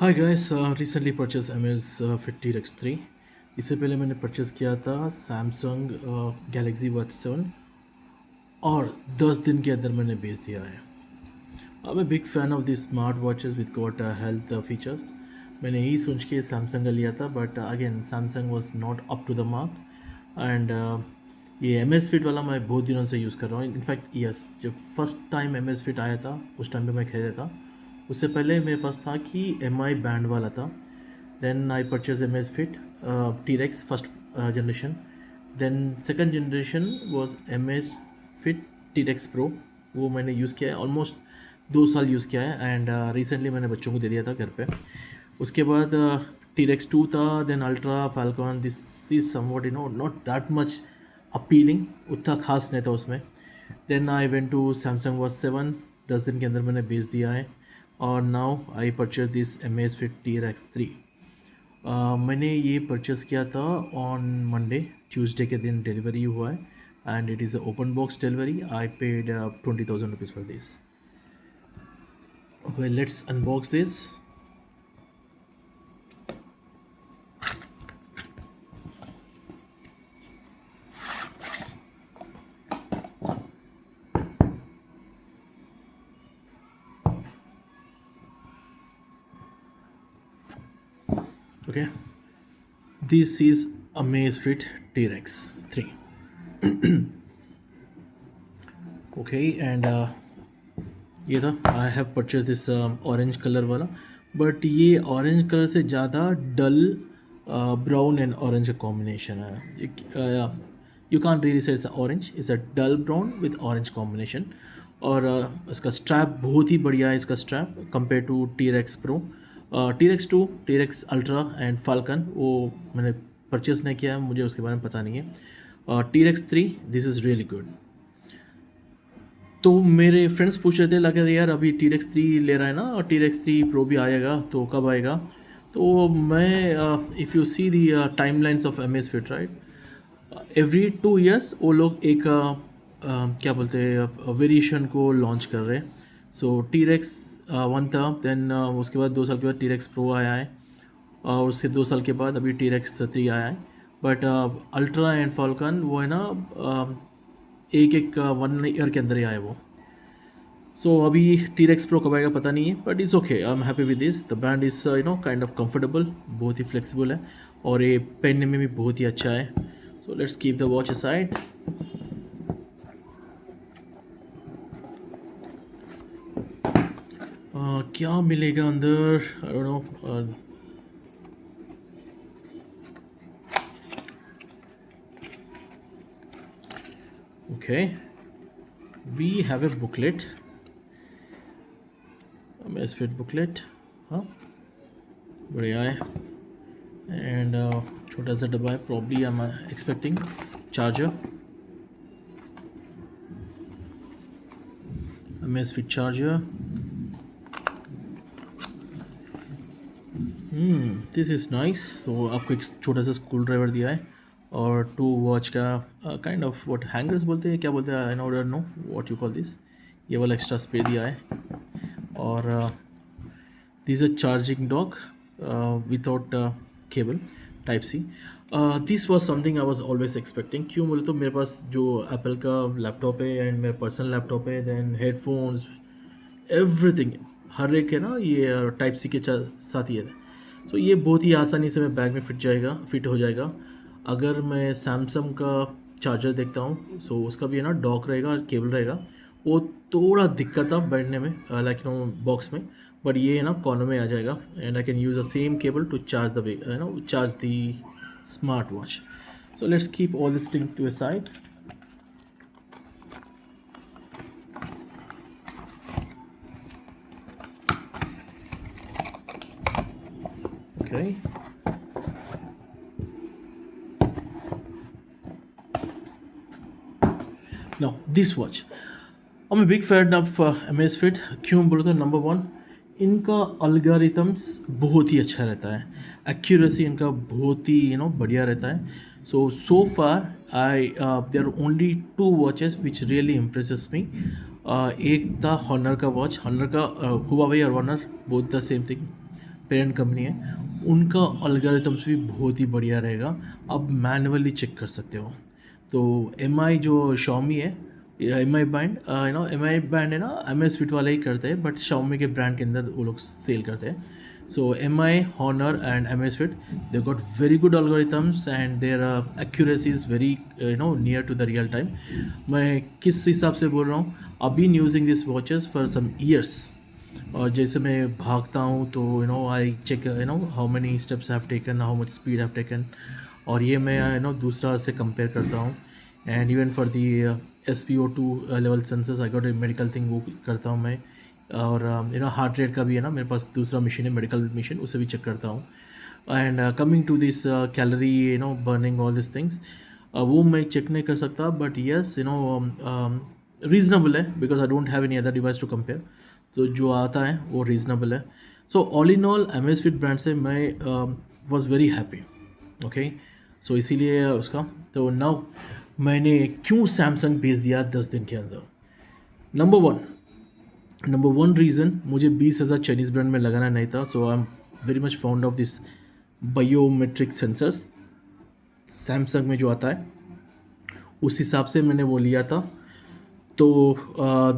Hi guys, recently purchase MS fit T x three. इससे पहले मैंने परचेज़ किया था सैमसंग गैलेक्सी वाच 7 और 10 दिन के अंदर मैंने बेच दिया है। I am a big fan of this smart watches with got health features. मैंने यही सोच के सैमसंग का लिया था, but again Samsung was not up to the mark. And ये एम एस फिट वाला मैं बहुत दिनों से यूज़ कर रहा हूँ। इनफैक्ट यस, जब first time M S fit आया था उस टाइम पे मैं खरीदा था। उससे पहले मेरे पास था कि एम आई बैंड वाला था। Then I purchase M S fit T Rex first generation. Then second generation was M S fit T Rex pro. वो मैंने यूज़ किया है, ऑलमोस्ट 2 साल यूज़ किया है। एंड रिसेंटली मैंने बच्चों को दे दिया था घर पे। उसके बाद टी रेक्स टू था, then Ultra Falcon. This is somewhat not that much appealing, उतना खास नहीं था उसमें। Then I went to Samsung watch 7। 10 दिन के अंदर मैंने बेच दिया है। और now I purchase this M S fit T Rex three. मैंने ये परचेज़ किया था ऑन मंडे। ट्यूसडे के दिन डिलीवरी हुआ है and it is a open box delivery. I paid 20,000 rupees for this. Okay, let's unbox this. Okay, this is Amazfit T-Rex 3. Okay, and ये था, I have purchase this orange colour वाला। But ये orange colour से ज़्यादा dull brown and orange का combination है। You can really say it's orange, it's a dull brown with orange combination. और इसका स्ट्रैप बहुत ही बढ़िया है। इसका strap compare to T Rex pro, T Rex two, T Rex ultra and Falcon, वो मैंने परचेज़ नहीं किया है, मुझे उसके बारे में पता नहीं है। T Rex three, this is really good. तो मेरे फ्रेंड्स पूछ रहे थे, लगे यार अभी टी रेक्स थ्री ले रहा है ना, और टी रेक्स थ्री प्रो भी आएगा तो कब आएगा। तो मैं, if you see the time lines of M S fit, right, every 2 years वो लोग एक क्या बोलते हैं वेरिएशन को लॉन्च कर रहे हैं। सो टी रेक्स वन था, देन उसके बाद 2 साल के बाद टी रेक्स प्रो आया है, और उससे 2 साल के बाद अभी टी रेक्स थ्री आया है। बट अल्ट्रा एंड फॉल्कन वो है ना, एक एक 1 ईयर के अंदर ही आए वो। सो अभी टी रेक्स प्रो कब आएगा पता नहीं है, but it's okay, I am happy with this. The band is kind of comfortable, बहुत ही फ्लेक्सिबल है, और ये पहनने में भी बहुत ही अच्छा है। So let's keep the watch aside. क्या मिलेगा अंदर, I don't know. Okay, we have a booklet, MS fit booklet, हाँ बढ़िया है। एंड छोटा सा डब्बा है, probably I am expecting charger, MS fit charger. This is nice. तो आपको एक छोटा सा स्क्रू ड्राइवर दिया है, और 2 वॉच का काइंड ऑफ व्हाट हैंगर्स बोलते हैं, क्या बोलते हैं, I don't know what you call this. ये वाला एक्स्ट्रा स्पेस दिया है। और this a charging dock without cable, type C. This was something I was always expecting. क्यों बोले तो मेरे पास जो एप्पल का लैपटॉप है एंड मेरा पर्सनल लैपटॉप है, देन हेडफोन्स, एवरीथिंग, हर एक है ना, ये टाइप सी के साथ ही है। तो ये बहुत ही आसानी से मेरे बैग में फिट हो जाएगा। अगर मैं सैमसंग का चार्जर देखता हूँ, सो उसका भी है ना डॉक रहेगा और केबल रहेगा। वो थोड़ा दिक्कत था बैठने में, लाइक बॉक्स में। बट ये है ना कॉर्नर में आ जाएगा, and I can use the same cable to charge the charge the smart watch. So let's keep all this thing to a side. Okay. Now this watch, I'm a big fan of Amazfit। क्यों बोलो तो number one, इनका algorithms बहुत ही अच्छा रहता है। Accuracy इनका बहुत ही बढ़िया रहता है। So far I there are only 2 watches which really impresses me. एक था हॉनर का वॉच, हॉनर का हुआवे और Honor, both the same thing, parent company है, उनका एल्गोरिथम्स भी बहुत ही बढ़िया रहेगा, आप मैनुअली चेक कर सकते हो। तो एम आई जो Xiaomi है, M I band M I band है ना, Amazfit वाले ही करते हैं, बट Xiaomi के ब्रांड के अंदर वो लोग सेल करते हैं। So M I, Honor and Amazfit, they got very good algorithms and their accuracy is very near to the real time. मैं किस हिसाब से बोल रहा हूँ, I've been using these watches for some years, और जैसे मैं भागता हूँ तो I check how many steps have taken, how much speed have taken, और ये मैं दूसरा से कंपेयर करता हूँ। And even for the SpO2 level sensors, I got a medical thing, वो करता हूँ मैं। और हार्ट रेट का भी है ना, मेरे पास दूसरा मशीन है, मेडिकल मशीन, उसे भी चेक करता हूँ। And coming to this calorie burning, all this things, वो मैं चेक नहीं कर सकता, बट येस रीज़नेबल है, because I don't have any other device to compare. तो जो आता है वो रीज़नेबल है। So all in all Amazfit brand से मैं was very happy. Okay, so इसीलिए उसका, तो नाउ मैंने क्यों सैमसंग भेज दिया 10 दिन के अंदर। नंबर वन रीज़न, मुझे 20,000 चाइनीज़ ब्रांड में लगाना नहीं था। So I am very much found of this biometric sensors, Samsung में जो आता है, उस हिसाब से मैंने वो लिया था। तो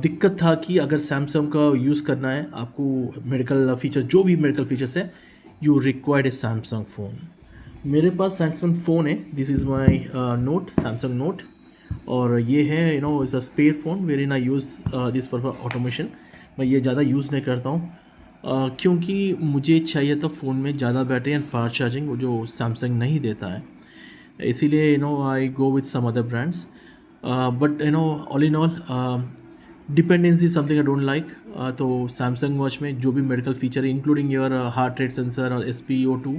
दिक्कत था कि अगर सैमसंग का यूज़ करना है आपको, मेडिकल फीचर, जो भी मेडिकल फीचर्स है, you required a Samsung phone. मेरे पास सैमसंग फ़ोन है, this is my note, Samsung note, और ये है is a spare phone where in I use this for automation. मैं ये ज़्यादा यूज़ नहीं करता हूँ, क्योंकि मुझे चाहिए था फ़ोन में ज़्यादा बैटरी एंड फास्ट चार्जिंग, जो सैमसंग नहीं देता है। इसीलिए I go with some other brands, but all in all dependency something I don't like. तो सैमसंग वॉच में जो भी मेडिकल फीचर है, including your heart rate sensor और SpO2,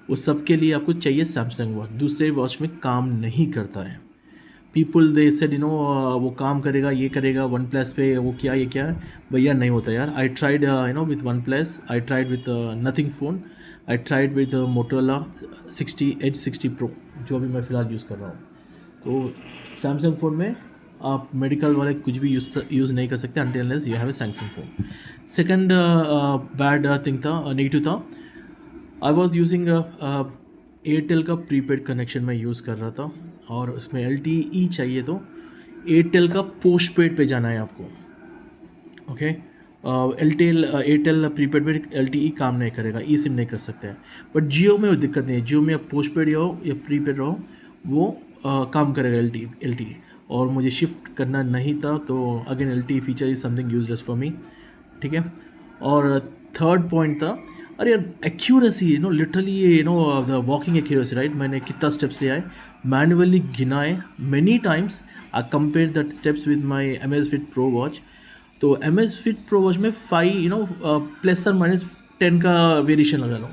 उस सब के लिए आपको चाहिए सैमसंग वॉच, दूसरे वॉच में काम नहीं करता है। पीपल दे सेड वो काम करेगा, ये करेगा, वन प्लस पे वो क्या, ये क्या है भैया, नहीं होता यार। I tried with one plus, I tried with nothing phone, I tried with Motorola 60 pro, जो अभी मैं फ़िलहाल यूज़ कर रहा हूँ। तो सैमसंग फ़ोन में आप मेडिकल वाले कुछ भी यूज़ नहीं कर सकते until unless you have a Samsung phone. Second bad thing था, नेगेटिव था, आई वॉज यूजिंग एयरटेल का प्रीपेड कनेक्शन मैं यूज़ कर रहा था, और उसमें LTE चाहिए, तो एयरटेल का पोस्ट पेड पे जाना है आपको। ओके, एयरटेल प्रीपेड में LTE काम नहीं करेगा, ई सिम नहीं कर सकते हैं। बट जियो में वो दिक्कत नहीं है, जियो में आप पोस्ट पेड रहो या प्रीपेड रहो, वो काम करेगा LTE। और मुझे शिफ्ट करना नहीं था, तो again LTE feature is something useless for me, ठीक है। और थर्ड पॉइंट था, अरे यार accuracy, literally the walking accuracy, right, मैंने कितना स्टेप्स लिया है, मैनुअली गिनाए many times. I compare that steps with my Amazfit Pro watch. तो Amazfit Pro वॉच में 5 प्लस और माइनस 10 का वेरिएशन लगा लो,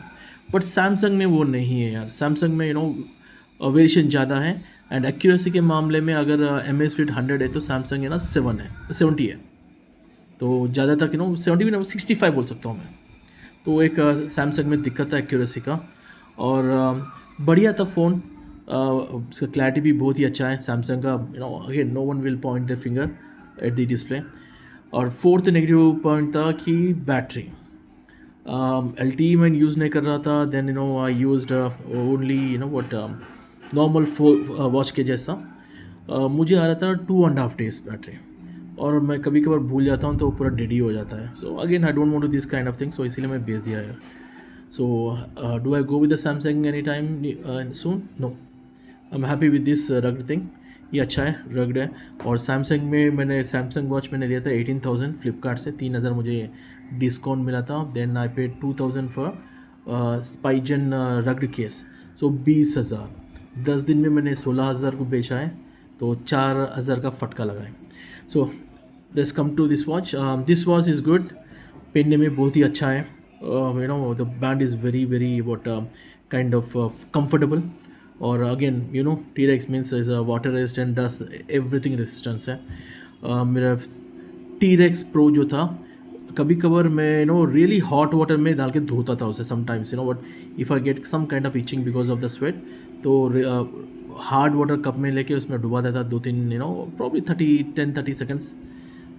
बट सैमसंग में वो नहीं है यार। सैमसंग में वेरिएशन ज़्यादा है, एंड एक्यूरेसी के मामले में अगर Amazfit 100 है तो सैमसंग 70 है। तो ज़्यादातर 70 भी ना, 65 बोल सकता हूँ मैं। तो एक सैमसंग में दिक्कत था एक्यूरेसी का, और बढ़िया था फ़ोन, उसका क्लैरिटी भी बहुत ही अच्छा है सैमसंग का, again no one will point the finger at the display. और फोर्थ नेगेटिव पॉइंट था कि बैटरी, LTE मैं यूज़ नहीं कर रहा था, then I used only what normal watch के जैसा, मुझे आ रहा था 2.5 days बैटरी, और मैं कभी कभार भूल जाता हूँ तो वो पूरा डेड ही हो जाता है। So again I don't want to this kind of thing, so इसीलिए मैं भेज दिया यार। So do I go with the Samsung any time soon? No, I am happy with this rugged thing, ये अच्छा है, रग्ड है। और सैमसंग में मैंने सैमसंग वॉच मैंने लिया था 18,000 फ्लिपकार्ट से, 3,000 मुझे डिस्काउंट मिला था, then I paid 2,000 for Spigen rugged case, so 20,000। 10 दिन में मैंने 16,000 को बेचा है, तो 4,000 का फटका लगा है। So let's come to this watch. This watch is good, पहनने में बहुत ही अच्छा है, the band is very very what kind of comfortable, और again T-Rex means is a water resistant, dust everything resistance है। मेरा T-Rex Pro जो था, कभी कभार मैं रियली हॉट वाटर में डाल के धोता था उसे sometimes, but if I get some kind of itching because of the sweat, तो हार्ड वाटर कप में लेके उसमें डुबा देता 2-3 प्रॉब्ली 10-30 सेकेंड्स,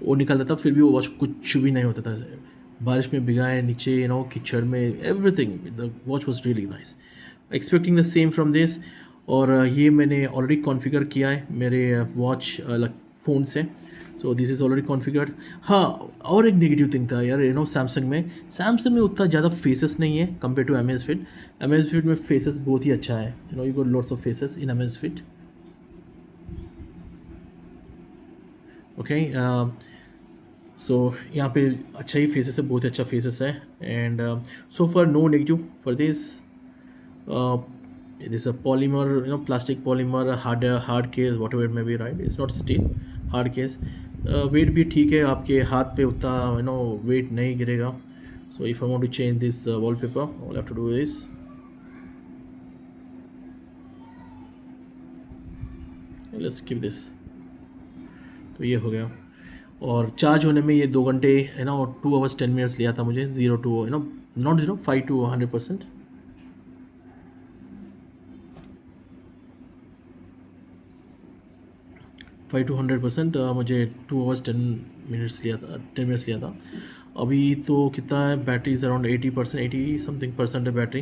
वो निकलता था, फिर भी वो वॉच कुछ भी नहीं होता था, बारिश में भिगाए नीचे, कीचड़ में, everything, the watch was really nice, expecting the same from this. और ये मैंने ऑलरेडी कॉन्फ़िगर किया है मेरे वॉच फ़ोन से, so this is already configured. हाँ, और एक नेगेटिव थिंग था यार, सैमसंग में उतना ज़्यादा फेसेस नहीं है कंपेयर टू अमेज़फिट। अमेज़फिट में फेसेस बहुत ही अच्छा है, you got lots of faces in Amazfit. Okay, so यहाँ पे अच्छा ही फेसेस है, बहुत अच्छा फेसेस है। And so far no negative for this. it is a polymer, plastic polymer, hard case, whatever it may be, right? It's not steel, hard case। Weight भी ठीक है, आपके हाथ पे उतना वेट नहीं गिरेगा। So if I want to change this wallpaper, I have to do this. Let's keep this. तो ये हो गया। और चार्ज होने में ये 2 घंटे 2 hours 10 minutes लिया था मुझे, 0 to नॉट 0, 5 to 100%। 5 to 100% मुझे 2 hours 10 minutes लिया था, 10 minutes लिया था। अभी तो कितना है, battery is around 80%, 80 something percent है बैटरी,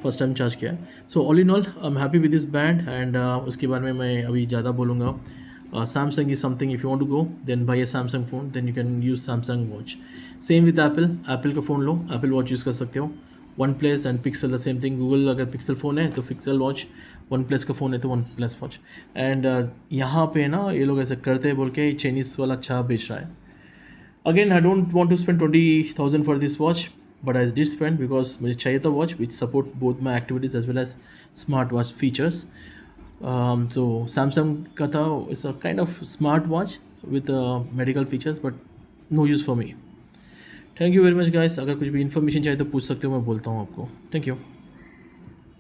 फर्स्ट टाइम चार्ज किया है। So all in all I am happy with this band. And उसके बारे में मैं अभी ज़्यादा बोलूँगा। Samsung is something, if you want to go then buy a Samsung phone, then you can use Samsung watch. Same with Apple का phone लो, Apple watch use कर सकते हो। OnePlus and pixel the same thing, Google अगर pixel phone है तो pixel watch, one plus का phone है तो वन प्लस वॉच। एंड यहाँ पे ना ये लोग ऐसे करते हैं बोल के चाइनीज़ वाला अच्छा बेच रहा है। Again I don't want to spend 20,000 for this watch, but I did spend because मुझे चाहिए था watch which support both my activities as well as smart watch features. तो सैमसंग का था, it's a kind of smart watch with medical features, but no use for me. Thank you very much guys. अगर कुछ भी information चाहिए तो पूछ सकते हो, मैं बोलता हूँ आपको। Thank you.